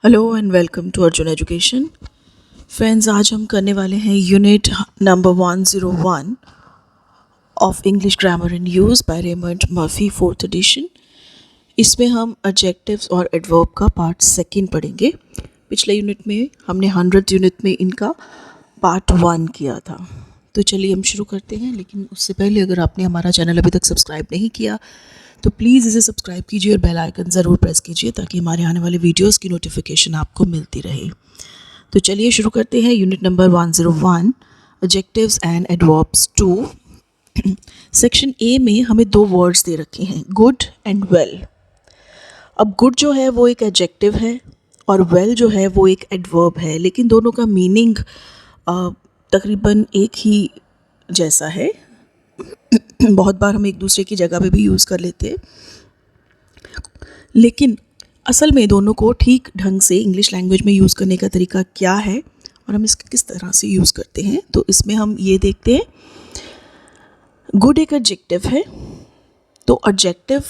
Hello and welcome to Arjun education. Friends, आज हम करने वाले हैं unit number 101 of English grammar and use by Raymond Murphy, 4th edition. इसमें हम एडजेक्टिव्स और एडवर्ब का पार्ट सेकंड पढ़ेंगे। पिछले यूनिट में हमने 100th यूनिट में इनका पार्ट 1 किया था। तो चलिए हम शुरू करते हैं, लेकिन उससे पहले अगर आपने हमारा चैनल अभी तक सब्सक्राइब नहीं किया तो प्लीज़ इसे सब्सक्राइब कीजिए और बेल आइकन ज़रूर प्रेस कीजिए ताकि हमारे आने वाले वीडियोस की नोटिफिकेशन आपको मिलती रहे। तो चलिए शुरू करते हैं unit number 101 adjectives and adverbs 2। Section A में हमें दो वर्ड्स दे रखे हैं, गुड एंड वेल। अब गुड जो है वो एक एडजेक्टिव है और वेल जो है वो एक एडवर्ब है, लेकिन दोनों का मीनिंग तकरीबन एक ही जैसा है। बहुत बार हम एक दूसरे की जगह पे भी यूज़ कर लेते हैं, लेकिन असल में दोनों को ठीक ढंग से इंग्लिश लैंग्वेज में यूज़ करने का तरीका क्या है और हम इसको किस तरह से यूज़ करते हैं, तो इसमें हम ये देखते हैं। गुड एक एडजेक्टिव है, तो एडजेक्टिव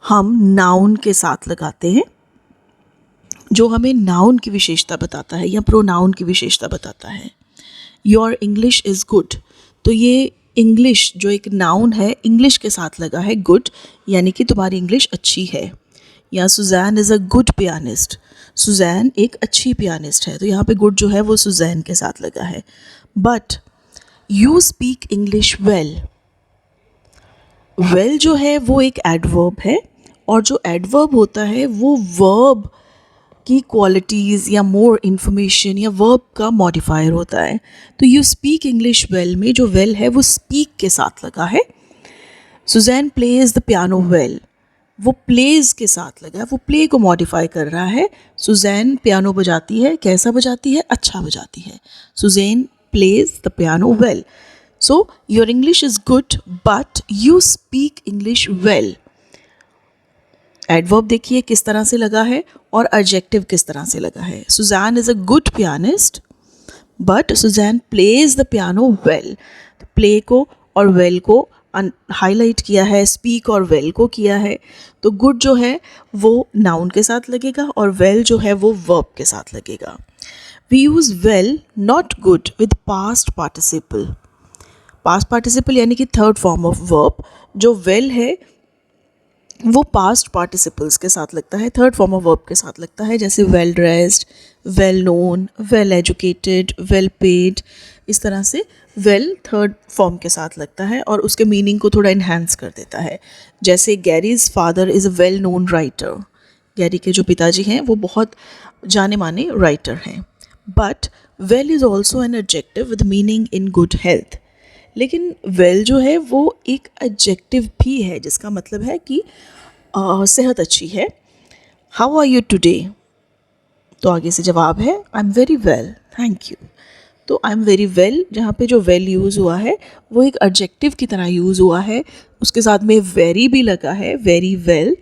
हम नाउन के साथ लगाते हैं जो हमें नाउन की विशेषता बताता है या प्रोनाउन की विशेषता बताता है। योर इंग्लिश इज़ गुड, तो ये इंग्लिश जो एक नाउन है इंग्लिश के साथ लगा है गुड, यानी कि तुम्हारी इंग्लिश अच्छी है। या Susan is a good pianist, Susan एक अच्छी पियानिस्ट है, तो यहाँ पे गुड जो है वो सुजैन के साथ लगा है। But you speak English well, well जो है वो एक एडवर्ब है और जो एडवर्ब होता है वो वर्ब की क्वालिटीज़ या मोर इन्फॉर्मेशन या वर्ब का मॉडिफायर होता है। तो यू स्पीक इंग्लिश वेल में जो वेल है वो स्पीक के साथ लगा है। Susan plays the piano well, वो प्लेज के साथ लगा है, वो प्ले को मॉडिफाई कर रहा है। सुजैन पियानो बजाती है, कैसा बजाती है? अच्छा बजाती है। Susan plays the piano well. So your English is good but you speak English well. Adverb देखिए किस तरह से लगा है और एडजेक्टिव किस तरह से लगा है। Susan is a good pianist but Susan plays the piano well. Play को और वेल को हाईलाइट किया है, स्पीक और वेल को किया है। तो गुड जो है वो नाउन के साथ लगेगा और वेल जो है वो वर्ब के साथ लगेगा। We use well not good with past participle. Past participle यानी कि थर्ड फॉर्म ऑफ वर्ब। जो वेल है वो पास्ट पार्टिसिपल्स के साथ लगता है, थर्ड फॉर्म ऑफ वर्ब के साथ लगता है, जैसे well dressed, well known, well educated, well paid. इस तरह से वेल थर्ड फॉर्म के साथ लगता है और उसके मीनिंग को थोड़ा इन्हांस कर देता है। जैसे Gary's father is a well known writer, Gary के जो पिताजी हैं वो बहुत जाने माने राइटर हैं। But well is also an adjective with meaning in good health. लेकिन वेल जो है वो एक एडजेक्टिव भी है जिसका मतलब है कि सेहत अच्छी है। हाउ आर यू टुडे, तो आगे से जवाब है I am very well, thank you. तो आई एम वेरी वेल, जहाँ पे जो वेल यूज़ हुआ है वो एक एडजेक्टिव की तरह यूज़ हुआ है, उसके साथ में वेरी भी लगा है। वेरी वेल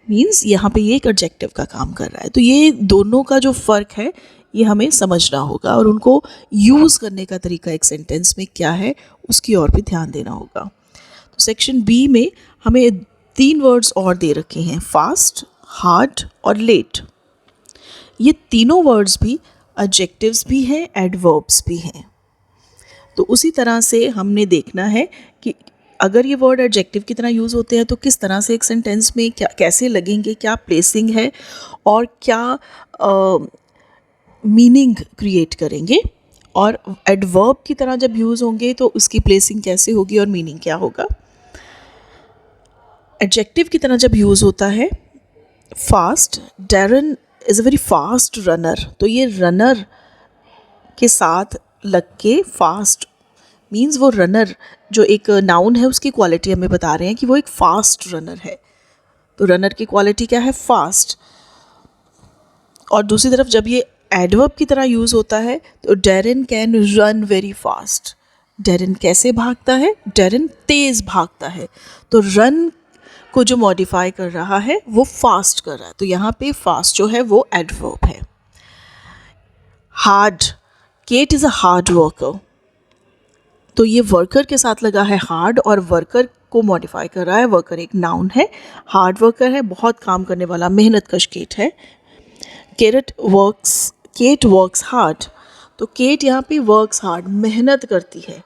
मीन्स यहाँ पे ये एक एडजेक्टिव का काम कर रहा है। तो ये दोनों का जो फ़र्क है ये हमें समझना होगा और उनको यूज़ करने का तरीका एक सेंटेंस में क्या है उसकी ओर भी ध्यान देना होगा। तो सेक्शन बी में हमें 3 वर्ड्स और दे रखे हैं, फास्ट, हार्ड और लेट। ये तीनों वर्ड्स भी एडजेक्टिव्स भी हैं, एडवर्ब्स भी हैं। तो उसी तरह से हमने देखना है कि अगर ये वर्ड एडजेक्टिव की तरह यूज़ होते हैं तो किस तरह से एक सेंटेंस में क्या कैसे लगेंगे, क्या प्लेसिंग है और क्या मीनिंग क्रिएट करेंगे, और एडवर्ब की तरह जब यूज़ होंगे तो उसकी प्लेसिंग कैसे होगी और मीनिंग क्या होगा। एडजेक्टिव की तरह जब यूज़ होता है, fast, Darren is a very fast runner, तो ये रनर के साथ लग के फास्ट मीन्स वो रनर जो एक नाउन है उसकी क्वालिटी हमें बता रहे हैं कि वो एक फास्ट रनर है। तो रनर की क्वालिटी क्या है? फास्ट। और दूसरी तरफ जब ये एडवर्ब की तरह यूज़ होता है तो Darren can run very fast, Darren कैसे भागता है? डैरन तेज़ भागता है। तो रन को जो मॉडिफाई कर रहा है वो फास्ट कर रहा है, तो यहाँ पे फास्ट जो है वो एडवर्ब है। Hard, Kate is a hard worker, तो ये वर्कर के साथ लगा है हार्ड और वर्कर को मॉडिफाई कर रहा है। वर्कर एक नाउन है, हार्ड वर्कर है, बहुत काम करने वाला मेहनत कश केट है। केट वर्क्स हार्ड, तो केट यहाँ पे वर्क्स हार्ड, मेहनत करती है,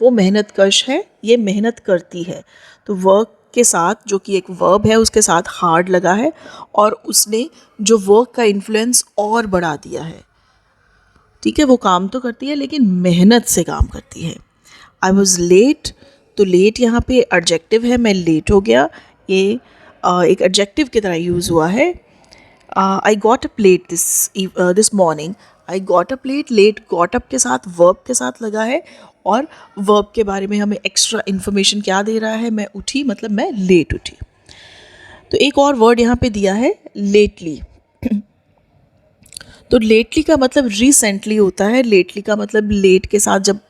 वो मेहनत कश है, ये मेहनत करती है। तो वर्क के साथ, जो कि एक वर्ब है, उसके साथ हार्ड लगा है और उसने जो वर्क का इन्फ्लुएंस और बढ़ा दिया है। ठीक है, वो काम तो करती है लेकिन मेहनत से काम करती है। आई वॉज लेट, तो लेट यहाँ पे एडजेक्टिव है, मैं लेट हो गया, ये एक एडजेक्टिव की तरह यूज़ हुआ है। I got a plate this morning, I got a plate, late got up के साथ वर्ब के साथ लगा है और वर्ब के बारे में हमें एक्स्ट्रा इन्फॉर्मेशन क्या दे रहा है, मैं उठी मतलब मैं लेट उठी। तो एक और वर्ड यहाँ पे दिया है लेटली, तो लेटली का मतलब रिसेंटली होता है। लेटली का मतलब लेट के साथ जब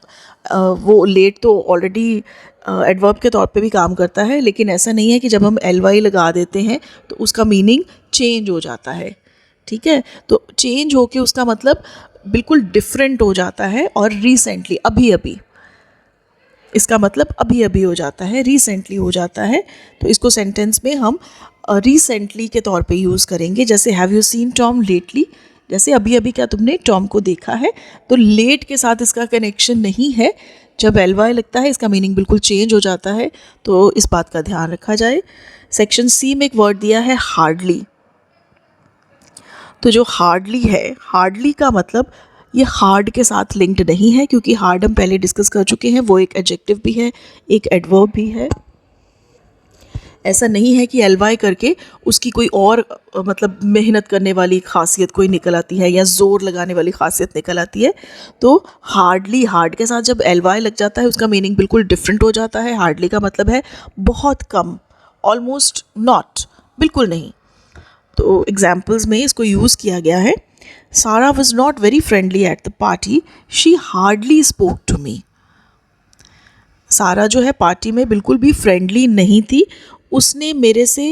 वो लेट तो ऑलरेडी एडवर्ब के तौर पे भी काम करता है, लेकिन ऐसा नहीं है कि जब हम ly लगा देते हैं तो उसका मीनिंग चेंज हो जाता है। ठीक है, तो चेंज होके उसका मतलब बिल्कुल डिफरेंट हो जाता है। और रिसेंटली, अभी अभी, इसका मतलब अभी अभी हो जाता है, रिसेंटली हो जाता है। तो इसको सेंटेंस में हम रिसेंटली के तौर पे यूज़ करेंगे। जैसे have you seen Tom lately, जैसे अभी अभी क्या तुमने टॉम को देखा है। तो लेट के साथ इसका कनेक्शन नहीं है, जब ly लगता है इसका मीनिंग बिल्कुल चेंज हो जाता है, तो इस बात का ध्यान रखा जाए। सेक्शन सी में एक वर्ड दिया है हार्डली, तो जो हार्डली है, हार्डली का मतलब ये हार्ड के साथ लिंक्ड नहीं है, क्योंकि हार्ड हम पहले डिस्कस कर चुके हैं, वो एक एडजेक्टिव भी है, एक एडवर्ब भी है। ऐसा नहीं है कि ly करके उसकी कोई और मतलब मेहनत करने वाली खासियत कोई निकल आती है या ज़ोर लगाने वाली खासियत निकल आती है। तो हार्डली, हार्ड के साथ जब ly लग जाता है उसका मीनिंग बिल्कुल डिफरेंट हो जाता है। हार्डली का मतलब है बहुत कम, ऑलमोस्ट नॉट, बिल्कुल नहीं। तो एग्जाम्पल्स में इसको यूज़ किया गया है। Sarah was not very friendly at the party, she hardly spoke to me. Sarah जो है पार्टी में बिल्कुल भी फ्रेंडली नहीं थी, उसने मेरे से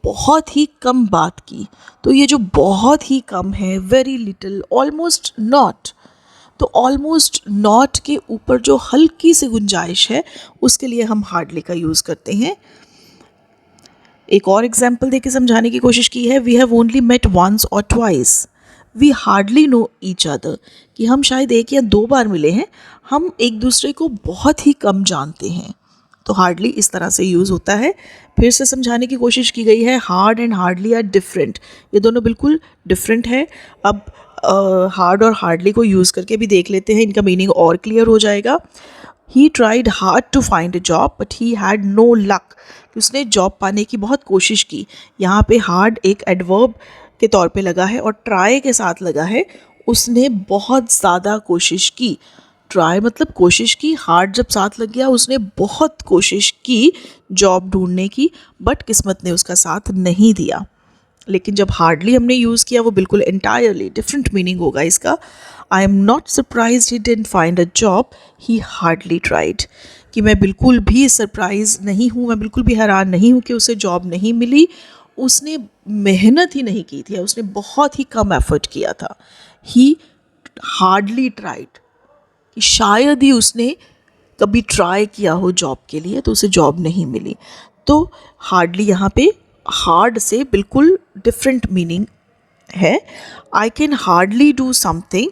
बहुत ही कम बात की। तो ये जो बहुत ही कम है, वेरी लिटिल, ऑलमोस्ट नॉट, तो ऑलमोस्ट नॉट के ऊपर जो हल्की सी गुंजाइश है उसके लिए हम हार्डली का यूज़ करते हैं। एक और एग्जाम्पल देके समझाने की कोशिश की है। We have only met once और twice, we hardly know each other, कि हम शायद एक या दो बार मिले हैं, हम एक दूसरे को बहुत ही कम जानते हैं। तो हार्डली इस तरह से यूज़ होता है। फिर से समझाने की कोशिश की गई है, hard and hardly are different, ये दोनों बिल्कुल डिफरेंट है। अब हार्ड और हार्डली को यूज़ करके भी देख लेते हैं, इनका मीनिंग और क्लियर हो जाएगा। He tried hard to find a job but he had no luck, उसने जॉब पाने की बहुत कोशिश की। यहाँ पे हार्ड एक एडवर्ब के तौर पे लगा है और ट्राई के साथ लगा है, उसने बहुत ज़्यादा कोशिश की। ट्राई मतलब कोशिश की, हार्ड जब साथ लग गया उसने बहुत कोशिश की जॉब ढूंढने की, बट किस्मत ने उसका साथ नहीं दिया। लेकिन जब हार्डली हमने यूज़ किया वो बिल्कुल एंटायरली डिफरेंट मीनिंग होगा इसका। I am not surprise he didn't find a job, he hardly tried, कि मैं बिल्कुल भी सरप्राइज नहीं हूँ, मैं बिल्कुल भी हैरान नहीं हूँ कि उसे जॉब नहीं मिली, उसने मेहनत ही नहीं की थी, उसने बहुत ही कम एफर्ट किया था। ही हार्डली ट्राइड, कि शायद ही उसने कभी ट्राई किया हो जॉब के लिए तो उसे जॉब नहीं मिली। तो हार्डली यहाँ पे हार्ड से बिल्कुल डिफरेंट मीनिंग है। I can hardly do something,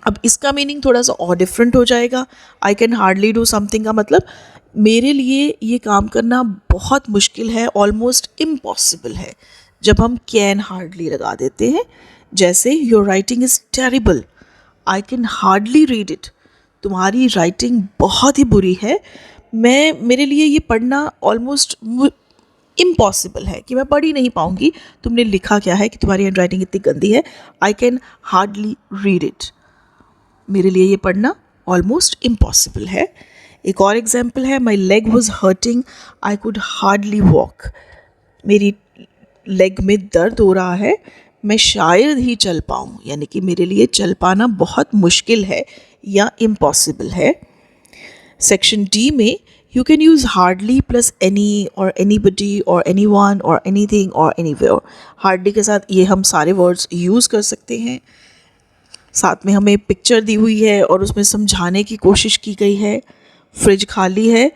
अब इसका मीनिंग थोड़ा सा और डिफरेंट हो जाएगा। I can hardly do something का मतलब मेरे लिए ये काम करना बहुत मुश्किल है, ऑलमोस्ट इम्पॉसिबल है, जब हम कैन हार्डली लगा देते हैं। जैसे your writing is terrible, I can hardly read it, तुम्हारी राइटिंग बहुत ही बुरी है, मेरे लिए ये पढ़ना ऑलमोस्ट इम्पॉसिबल है, कि मैं पढ़ ही नहीं पाऊँगी, तुमने लिखा क्या है कि तुम्हारी हैंड राइटिंग इतनी गंदी है। I can hardly read it, मेरे लिए ये पढ़ना ऑलमोस्ट इम्पॉसिबल है। एक और एग्जाम्पल है, my leg was hurting, I could hardly walk, मेरी लेग में दर्द हो रहा है, मैं शायद ही चल पाऊँ, यानी कि मेरे लिए चल पाना बहुत मुश्किल है या इम्पॉसिबल है। सेक्शन डी में you can use hardly plus any और एनीबडी और एनीवन और एनीथिंग और एनीवेयर। हार्डली के साथ ये हम सारे वर्ड्स यूज़ कर सकते हैं। साथ में हमें पिक्चर दी हुई है और उसमें समझाने की कोशिश की गई है। फ्रिज खाली है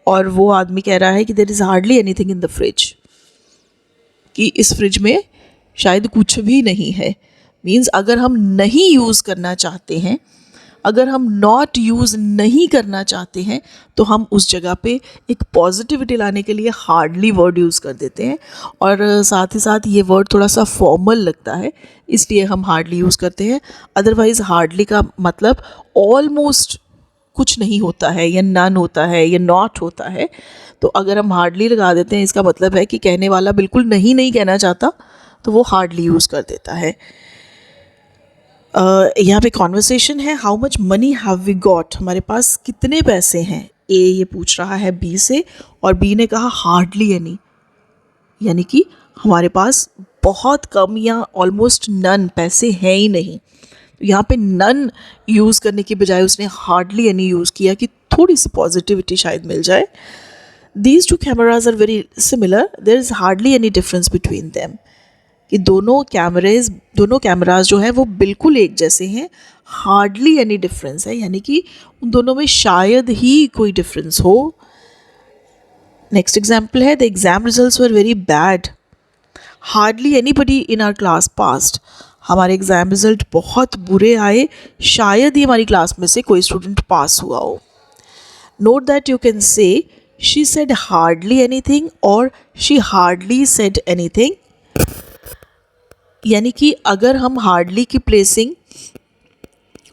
और वो आदमी कह रहा है कि there is hardly anything in the fridge, कि इस फ्रिज में शायद कुछ भी नहीं है। मीन्स अगर हम नहीं यूज़ करना चाहते हैं, अगर हम नॉट यूज़ नहीं करना चाहते हैं, तो हम उस जगह पे एक पॉजिटिविटी लाने के लिए हार्डली वर्ड यूज़ कर देते हैं। और साथ ही साथ ये वर्ड थोड़ा सा फॉर्मल लगता है, इसलिए हम हार्डली यूज़ करते हैं। अदरवाइज़ हार्डली का मतलब ऑलमोस्ट कुछ नहीं होता है, या नन होता है, या नॉट होता है। तो अगर हम हार्डली लगा देते हैं, इसका मतलब है कि कहने वाला बिल्कुल नहीं कहना चाहता, तो वो हार्डली यूज़ कर देता है। यहाँ पे कॉन्वर्सेशन है, how much money have we got, हमारे पास कितने पैसे हैं। ए ये पूछ रहा है बी से, और बी ने कहा हार्डली एनी, यानी कि हमारे पास बहुत कम या ऑलमोस्ट नन पैसे हैं ही नहीं। तो यहाँ पे नन यूज़ करने की बजाय उसने हार्डली एनी यूज़ किया कि थोड़ी सी पॉजिटिविटी शायद मिल जाए। These two cameras are very similar, there is hardly any difference between them, कि दोनों कैमराज जो हैं वो बिल्कुल एक जैसे हैं, हार्डली एनी डिफरेंस है, यानी कि उन दोनों में शायद ही कोई डिफरेंस हो। नेक्स्ट एग्जाम्पल है, the exam results were very bad, hardly anybody in our class passed, हमारे एग्ज़ाम रिजल्ट बहुत बुरे आए, शायद ही हमारी क्लास में से कोई स्टूडेंट पास हुआ हो। Note that you can say she said hardly anything और शी हार्डली सेड एनीथिंग, यानी कि अगर हम हार्डली की प्लेसिंग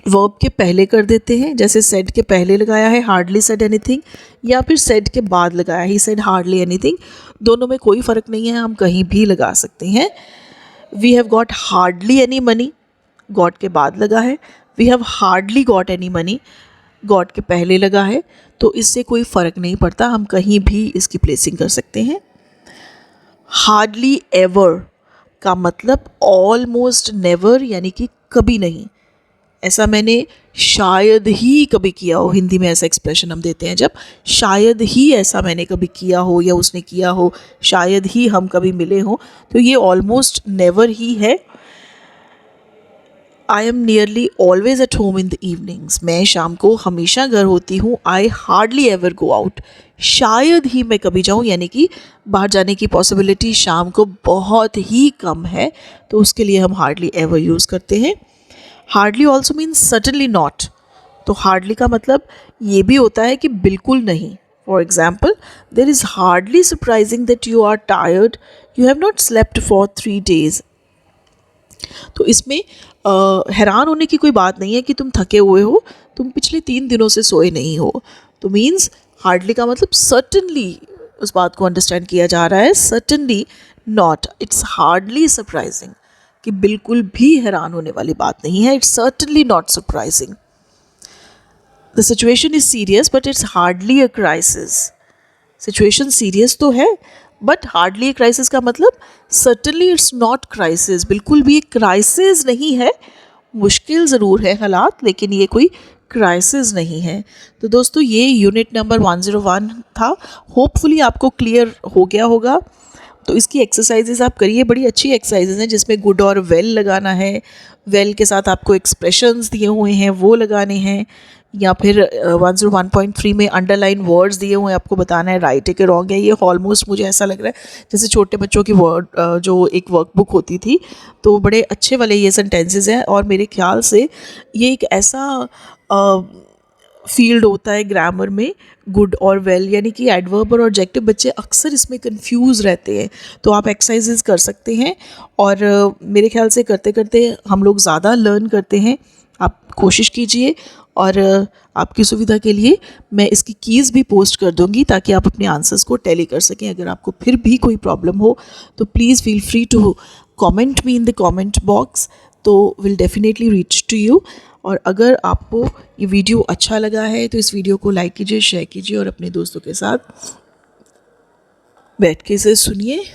वर्ब के पहले कर देते हैं, जैसे सेड के पहले लगाया है हार्डली सेड एनीथिंग, या फिर सेड के बाद लगाया ही सेड हार्डली एनीथिंग, दोनों में कोई फ़र्क नहीं है, हम कहीं भी लगा सकते हैं। We have got hardly any money, got के बाद लगा है। We have hardly got any money, got के पहले लगा है। तो इससे कोई फ़र्क नहीं पड़ता, हम कहीं भी इसकी प्लेसिंग कर सकते हैं। हार्डली एवर का मतलब ऑलमोस्ट नेवर, यानी कि कभी नहीं। ऐसा मैंने शायद ही कभी किया हो, हिंदी में ऐसा एक्सप्रेशन हम देते हैं जब शायद ही ऐसा मैंने कभी किया हो या उसने किया हो, शायद ही हम कभी मिले हों, तो ये ऑलमोस्ट नेवर ही है। I am nearly always at home in the evenings, मैं शाम को हमेशा घर होती हूँ। I hardly ever go out, शायद ही मैं कभी जाऊँ, यानी कि बाहर जाने की पॉसिबिलिटी शाम को बहुत ही कम है, तो उसके लिए हम हार्डली एवर यूज़ करते हैं। Hardly also means certainly not, तो हार्डली का मतलब ये भी होता है कि बिल्कुल नहीं। For example, there is hardly surprising that you are tired, you have not slept for 3 days। तो इसमें हैरान होने की कोई बात नहीं है कि तुम थके हुए हो, तुम पिछले 3 दिनों से सोए नहीं हो। तो मीन्स हार्डली का मतलब सर्टनली, उस बात को अंडरस्टैंड किया जा रहा है, certainly not, it's hardly surprising, कि बिल्कुल भी हैरान होने वाली बात नहीं है, it's certainly not surprising. The situation is serious but it's hardly a crisis, situation serious तो है बट हार्डली क्राइसिस का मतलब सर्टनली इट्स नॉट क्राइसिस, बिल्कुल भी एक क्राइसिस नहीं है, मुश्किल ज़रूर है हालात, लेकिन ये कोई क्राइसिस नहीं है। तो दोस्तों ये यूनिट नंबर 101 था, होपफुली आपको क्लियर हो गया होगा। तो इसकी एक्सरसाइजेज आप करिए, बड़ी अच्छी एक्सरसाइजेज हैं जिसमें गुड और वेल लगाना है, वेल के साथ आपको एक्सप्रेशंस दिए हुए हैं वो लगाने हैं, या फिर 101.3 में अंडरलाइन वर्ड्स दिए हुए हैं, आपको बताना है राइट है कि रॉन्ग है। ये ऑलमोस्ट मुझे ऐसा लग रहा है जैसे छोटे बच्चों की वर्ड जो एक वर्कबुक होती थी, तो बड़े अच्छे वाले ये सेंटेंसेस हैं। और मेरे ख्याल से ये एक ऐसा फील्ड होता है ग्रामर में, गुड और वेल, यानी कि एडवर्ब और ऑब्जेक्टिव, बच्चे अक्सर इसमें कंफ्यूज रहते हैं। तो आप एक्सरसाइजेज कर सकते हैं, और मेरे ख्याल से करते करते हम लोग ज़्यादा लर्न करते हैं। आप कोशिश कीजिए, और आपकी सुविधा के लिए मैं इसकी कीज़ भी पोस्ट कर दूंगी ताकि आप अपने आंसर्स को टैली कर सकें। अगर आपको फिर भी कोई प्रॉब्लम हो तो please feel free to comment me in the comment box, तो will definitely reach to you. और अगर आपको ये वीडियो अच्छा लगा है तो इस वीडियो को लाइक कीजिए, शेयर कीजिए, और अपने दोस्तों के साथ बैठ के इसे सुनिए,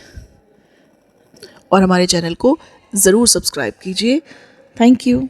और हमारे चैनल को ज़रूर सब्सक्राइब कीजिए। Thank you.